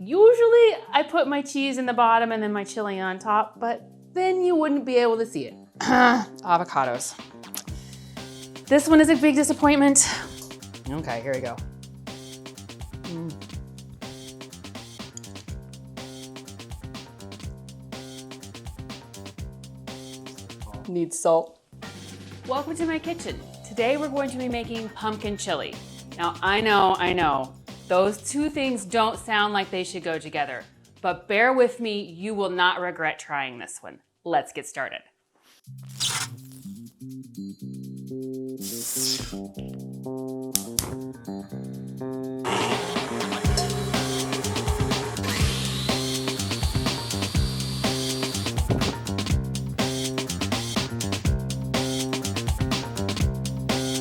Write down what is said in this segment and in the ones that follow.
Usually I put my cheese in the bottom and then my chili on top, but then you wouldn't be able to see it. Avocados. This one is a big disappointment. Okay, here we go. Needs salt. Welcome to my kitchen. Today we're going to be making pumpkin chili. Now I know, those two things don't sound like they should go together, but bear with me, you will not regret trying this one. Let's get started.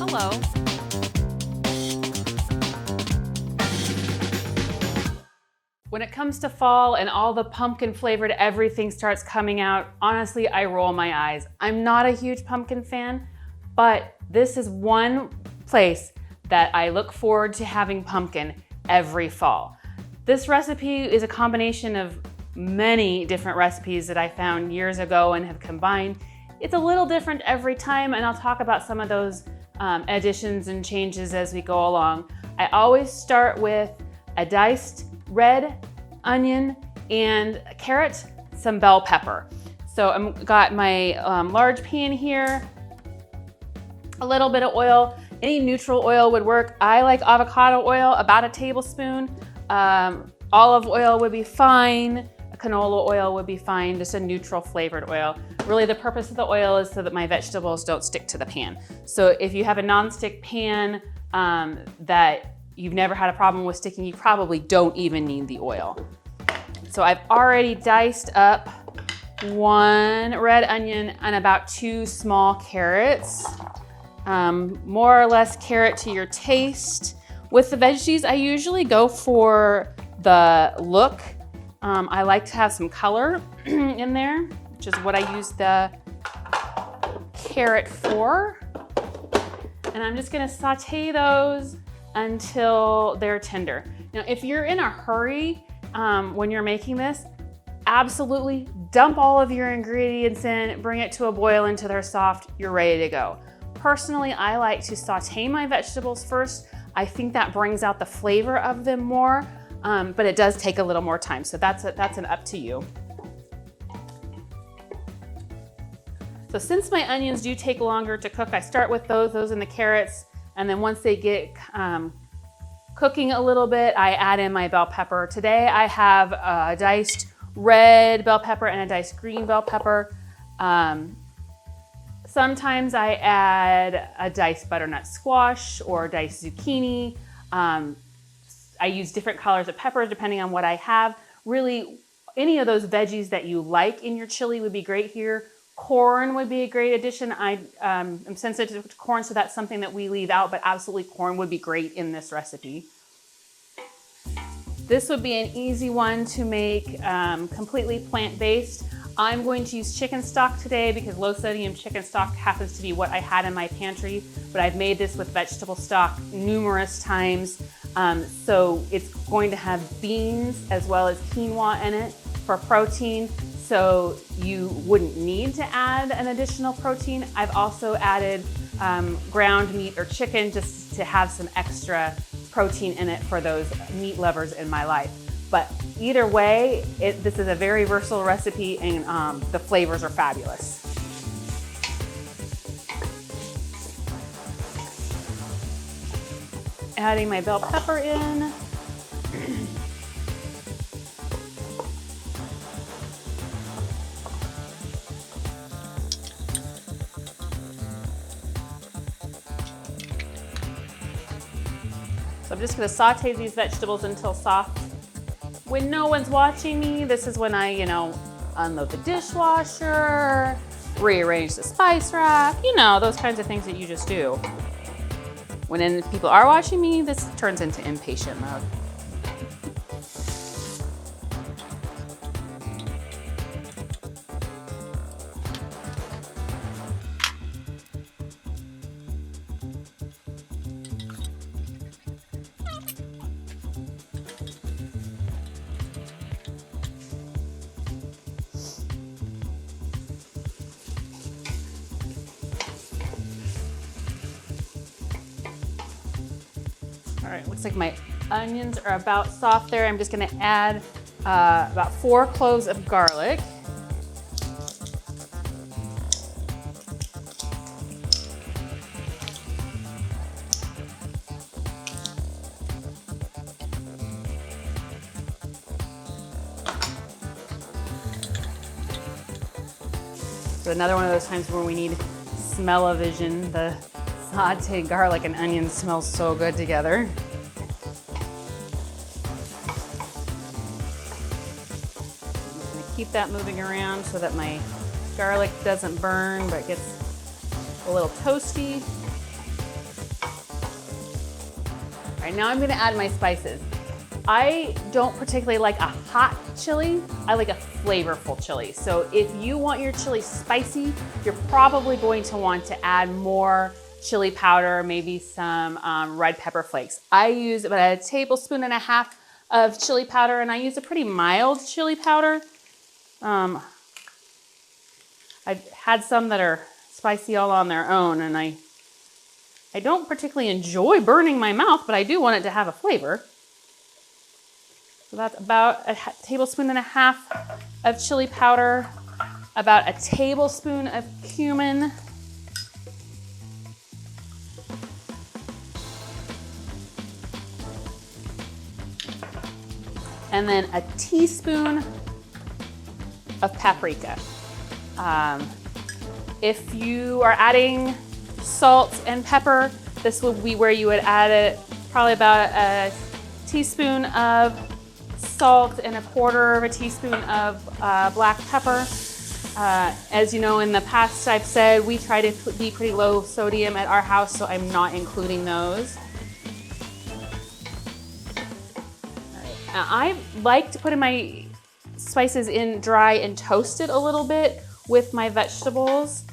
Hello. When it comes to fall and all the pumpkin flavored everything starts coming out, honestly, I roll my eyes. I'm not a huge pumpkin fan, but this is one place that I look forward to having pumpkin every fall. This recipe is a combination of many different recipes that I found years ago and have combined. It's a little different every time, and I'll talk about some of those additions and changes as we go along. I always start with a diced red onion and a carrot, some bell pepper. So I've got my large pan here, a little bit of oil. Any neutral oil would work. I like avocado oil, about a tablespoon. Olive oil would be fine. Canola oil would be fine, just a neutral flavored oil. Really the purpose of the oil is so that my vegetables don't stick to the pan. So if you have a nonstick pan that you've never had a problem with sticking, you probably don't even need the oil. So I've already diced up one red onion and about 2 small carrots. More or less carrot to your taste. With the veggies, I usually go for the look. I like to have some color in there, which is what I use the carrot for. And I'm just gonna saute those until they're tender. Now, if you're in a hurry when you're making this, absolutely dump all of your ingredients in, bring it to a boil until they're soft, you're ready to go. Personally, I like to saute my vegetables first. I think that brings out the flavor of them more. But it does take a little more time, so that's an up to you. So since my onions do take longer to cook, I start with those and the carrots, and then once they get cooking a little bit, I add in my bell pepper. Today I have a diced red bell pepper and a diced green bell pepper. Sometimes I add a diced butternut squash or diced zucchini. I use different colors of peppers depending on what I have. Really, any of those veggies that you like in your chili would be great here. Corn would be a great addition. I am sensitive to corn, so that's something that we leave out, but absolutely corn would be great in this recipe. This would be an easy one to make completely plant-based. I'm going to use chicken stock today because low sodium chicken stock happens to be what I had in my pantry, but I've made this with vegetable stock numerous times. So it's going to have beans as well as quinoa in it for protein, so you wouldn't need to add an additional protein. I've also added ground meat or chicken just to have some extra protein in it for those meat lovers in my life. But either way, this is a very versatile recipe, and the flavors are fabulous. Adding my bell pepper in. So I'm just gonna saute these vegetables until soft. When no one's watching me, this is when I, unload the dishwasher, rearrange the spice rack, those kinds of things that you just do. When people are watching me, this turns into impatient mode. All right, looks like my onions are about soft there. I'm just gonna add about 4 cloves of garlic. So another one of those times where we need smell-o-vision. The sauteed garlic and onions smell so good together. I'm just gonna keep that moving around so that my garlic doesn't burn but gets a little toasty. All right, now I'm gonna add my spices. I don't particularly like a hot chili. I like a flavorful chili. So if you want your chili spicy, you're probably going to want to add more chili powder, maybe some red pepper flakes. I use about 1.5 tablespoons of chili powder, and I use a pretty mild chili powder. I've had some that are spicy all on their own, and I don't particularly enjoy burning my mouth, but I do want it to have a flavor. So that's about 1.5 tablespoons of chili powder, about 1 tablespoon of cumin, and then 1 teaspoon of paprika. If you are adding salt and pepper, this would be where you would add it, probably about 1 teaspoon of salt and 1/4 teaspoon of black pepper. As you know, in the past I've said we try to be pretty low sodium at our house, so I'm not including those. All right. Now, I like to put in my spices in dry and toast it a little bit with my vegetables.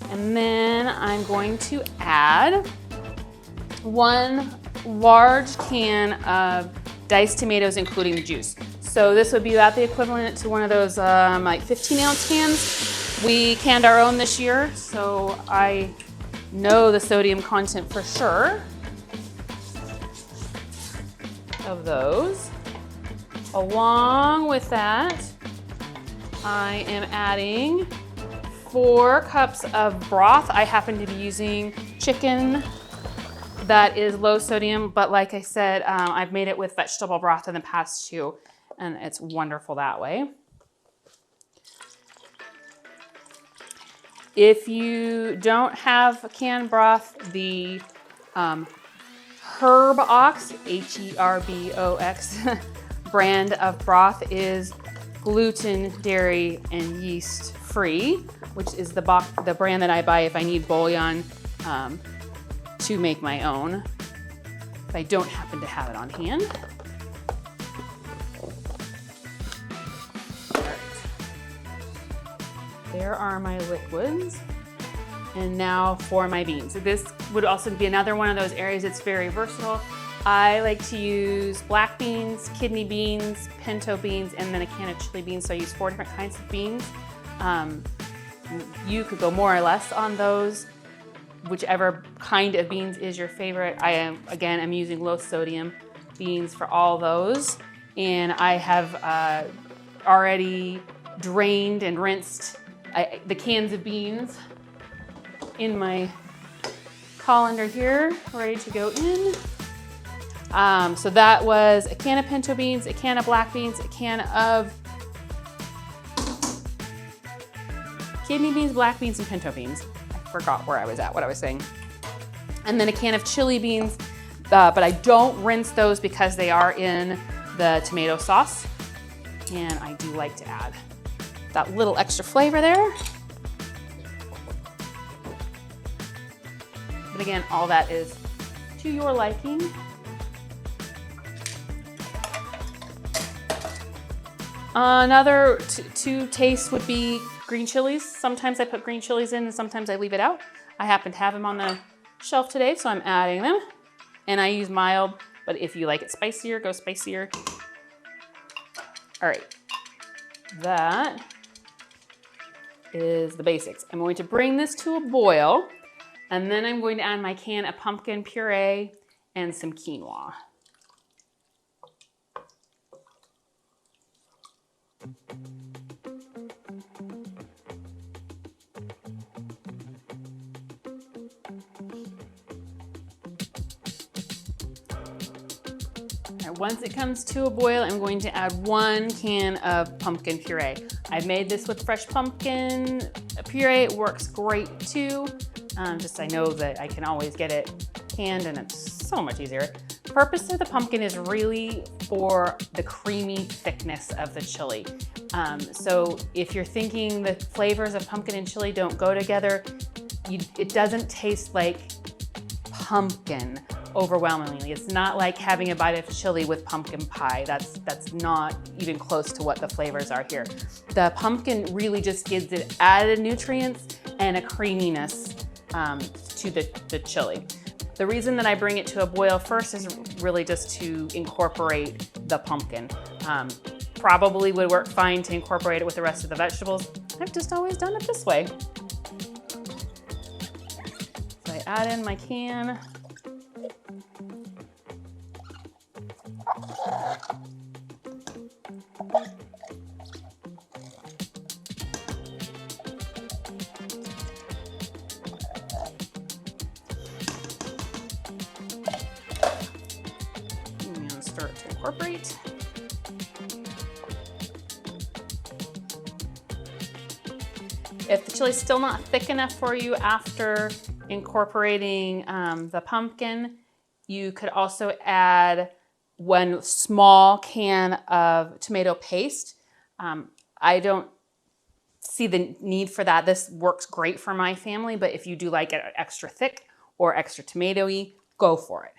And then I'm going to add 1 large can of diced tomatoes, including the juice. So this would be about the equivalent to one of those like 15-ounce cans. We canned our own this year, so I know the sodium content for sure of those. Along with that, I am adding 4 cups of broth. I happen to be using chicken that is low sodium, but like I said, I've made it with vegetable broth in the past too, and it's wonderful that way. If you don't have canned broth, the Herbox, H-E-R-B-O-X brand of broth is gluten, dairy, and yeast free, which is the brand that I buy if I need bouillon to make my own, if I don't happen to have it on hand. All right. There are my liquids. And now for my beans. So this would also be another one of those areas that's very versatile. I like to use black beans, kidney beans, pinto beans, and then a can of chili beans. So I use 4 different kinds of beans. You could go more or less on those, whichever kind of beans is your favorite. I'm using low sodium beans for all those. And I have already drained and rinsed the cans of beans in my colander here, ready to go in. So that was a can of pinto beans, a can of black beans, a can of kidney beans, black beans, and pinto beans. I forgot where I was at, what I was saying. And then a can of chili beans, but I don't rinse those because they are in the tomato sauce. And I do like to add that little extra flavor there. But again, all that is to your liking. Another to taste would be green chilies. Sometimes I put green chilies in and sometimes I leave it out. I happen to have them on the shelf today, so I'm adding them. And I use mild, but if you like it spicier, go spicier. All right, that is the basics. I'm going to bring this to a boil, and then I'm going to add my can of pumpkin puree and some quinoa. Once it comes to a boil, I'm going to add 1 can of pumpkin puree. I made this with fresh pumpkin puree. It works great too. Just I know that I can always get it canned and it's so much easier. The purpose of the pumpkin is really for the creamy thickness of the chili. So if you're thinking the flavors of pumpkin and chili don't go together, it doesn't taste like pumpkin overwhelmingly. It's not like having a bite of chili with pumpkin pie. That's not even close to what the flavors are here. The pumpkin really just gives it added nutrients and a creaminess to the chili. The reason that I bring it to a boil first is really just to incorporate the pumpkin. Probably would work fine to incorporate it with the rest of the vegetables. I've just always done it this way. So I add in my can. And start to incorporate. If the chili's still not thick enough for you after incorporating the pumpkin, you could also add 1 small can of tomato paste. I don't see the need for that. This works great for my family, but if you do like it extra thick or extra tomatoey, go for it.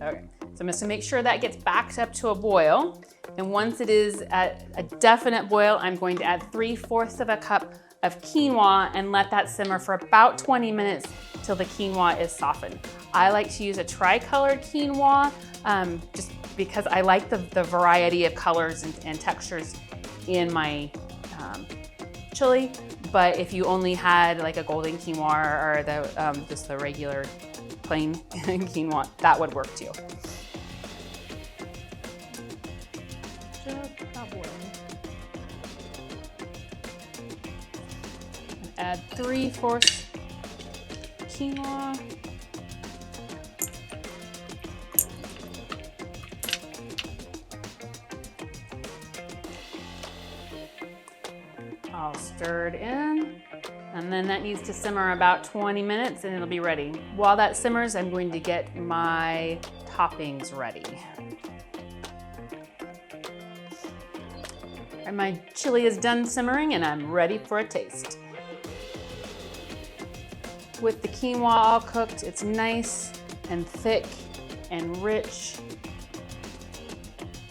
Okay, so I'm just gonna make sure that gets backed up to a boil. And once it is at a definite boil, I'm going to add 3/4 of a cup of quinoa and let that simmer for about 20 minutes till the quinoa is softened. I like to use a tri-colored quinoa just because I like the variety of colors and textures in my chili. But if you only had like a golden quinoa or just the regular plain quinoa, that would work too. Add 3/4 quinoa. All stirred in. And then that needs to simmer about 20 minutes and it'll be ready. While that simmers, I'm going to get my toppings ready. And my chili is done simmering and I'm ready for a taste. With the quinoa all cooked, it's nice and thick and rich.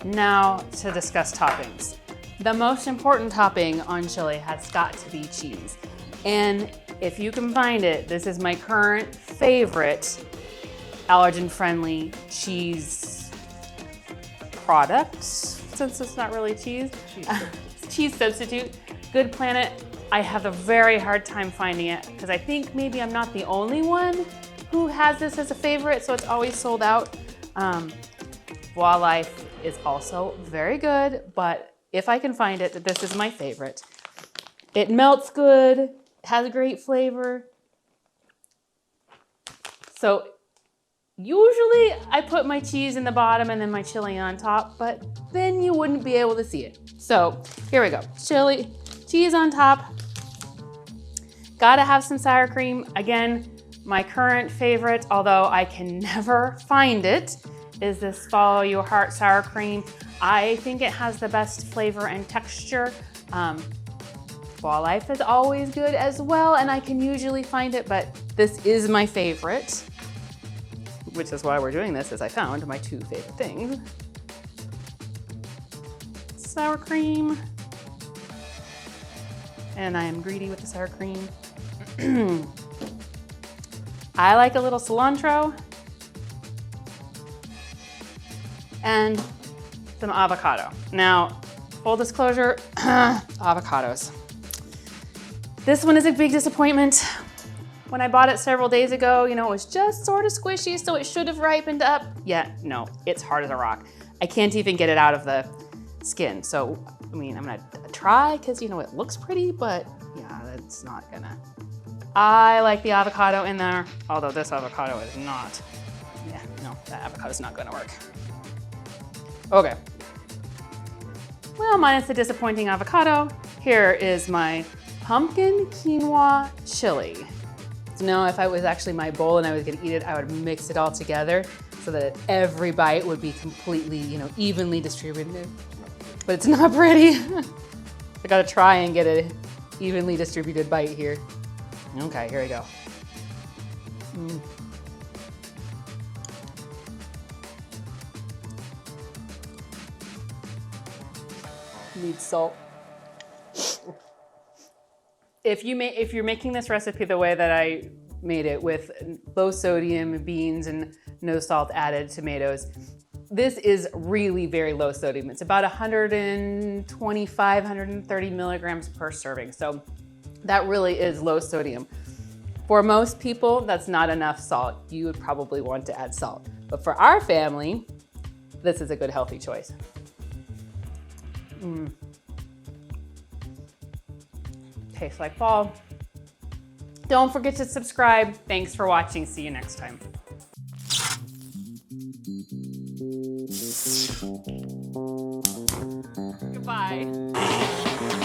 Now to discuss toppings. The most important topping on chili has got to be cheese. And if you can find it, this is my current favorite allergen-friendly cheese product, since it's not really cheese. Cheese substitute, Good Planet. I have a very hard time finding it because I think maybe I'm not the only one who has this as a favorite, so it's always sold out. Wildlife is also very good, but if I can find it, this is my favorite. It melts good, has a great flavor. So usually I put my cheese in the bottom and then my chili on top, but then you wouldn't be able to see it. So here we go, chili, cheese on top. Gotta have some sour cream. Again, my current favorite, although I can never find it, is this Follow Your Heart sour cream. I think it has the best flavor and texture. Wildlife is always good as well, and I can usually find it, but this is my favorite, which is why we're doing this, as I found my 2 favorite things. Sour cream. And I am greedy with the sour cream. I like a little cilantro and some avocado. Now, full disclosure, avocados. This one is a big disappointment. When I bought it several days ago, you know, it was just sort of squishy, so it should have ripened up. Yeah, no, it's hard as a rock. I can't even get it out of the skin. So, I mean, I'm gonna try because, you know, it looks pretty, but yeah, that's not gonna. I like the avocado in there, although this avocado is not. Yeah, no, that avocado's not gonna work. Okay. Well, minus the disappointing avocado, here is my pumpkin quinoa chili. So now if I was actually my bowl and I was gonna eat it, I would mix it all together so that every bite would be completely, you know, evenly distributed. But it's not pretty. I gotta try and get an evenly distributed bite here. Okay, here we go. Need salt. If you're making this recipe the way that I made it with low sodium beans and no salt added tomatoes, this is really very low sodium. It's about 125, 130 milligrams per serving. So that really is low sodium. For most people, that's not enough salt. You would probably want to add salt. But for our family, this is a good healthy choice. Tastes like fall. Don't forget to subscribe. Thanks for watching. See you next time. Goodbye.